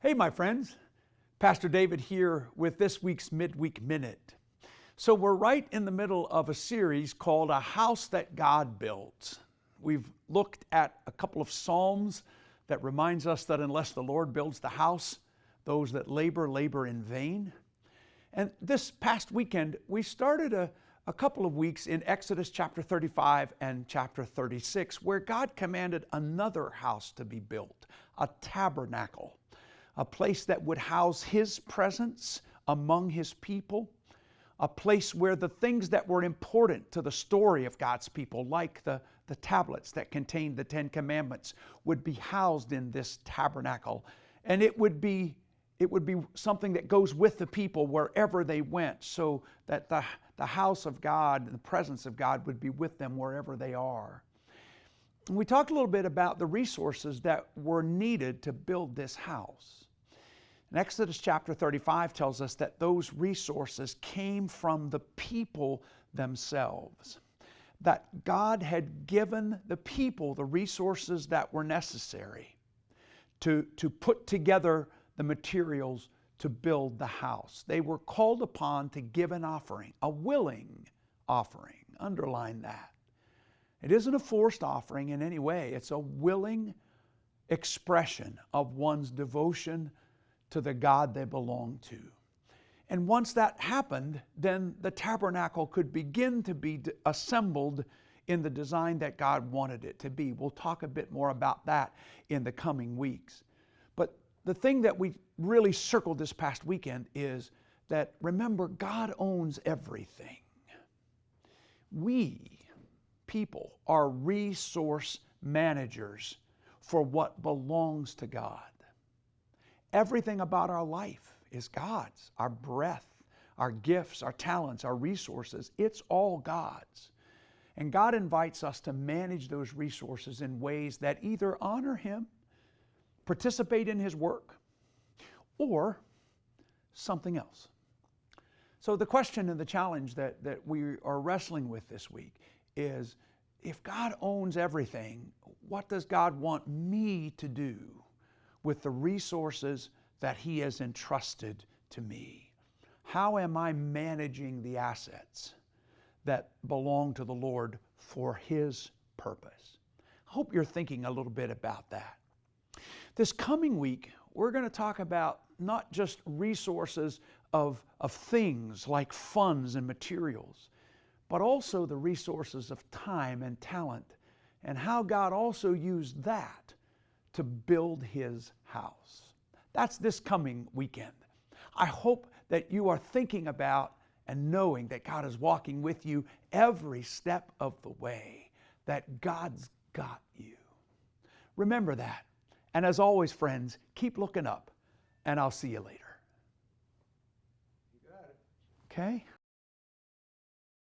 Hey, my friends. Pastor David here with this week's Midweek Minute. So we're right in the middle of a series called A House That God Builds. We've looked at a couple of Psalms that reminds us that unless the Lord builds the house, those that labor in vain. And this past weekend, we started a couple of weeks in Exodus chapter 35 and chapter 36, where God commanded another house to be built, a tabernacle, a place that would house His presence among His people, a place where the things that were important to the story of God's people, like the tablets that contained the Ten Commandments, would be housed in this tabernacle. And it would be something that goes with the people wherever they went, so that the house of God, the presence of God, would be with them wherever they are. And we talked a little bit about the resources that were needed to build this house. And Exodus chapter 35 tells us that those resources came from the people themselves. That God had given the people the resources that were necessary to put together the materials to build the house. They were called upon to give an offering, a willing offering. Underline that. It isn't a forced offering in any way. It's a willing expression of one's devotion to the God they belong to. And once that happened, then the tabernacle could begin to be assembled in the design that God wanted it to be. We'll talk a bit more about that in the coming weeks. But the thing that we really circled this past weekend is that, remember, God owns everything. We, people, are resource managers for what belongs to God. Everything about our life is God's. Our breath, our gifts, our talents, our resources, it's all God's. And God invites us to manage those resources in ways that either honor Him, participate in His work, or something else. So the question and the challenge that we are wrestling with this week is, if God owns everything, what does God want me to do with the resources that He has entrusted to me? How am I managing the assets that belong to the Lord for His purpose? I hope you're thinking a little bit about that. This coming week, we're going to talk about not just resources of things like funds and materials, but also the resources of time and talent, and how God also used that to build His house. That's this coming weekend. I hope that you are thinking about and knowing that God is walking with you every step of the way, that God's got you. Remember that. And as always, friends, keep looking up, and I'll see you later. You got it. Okay?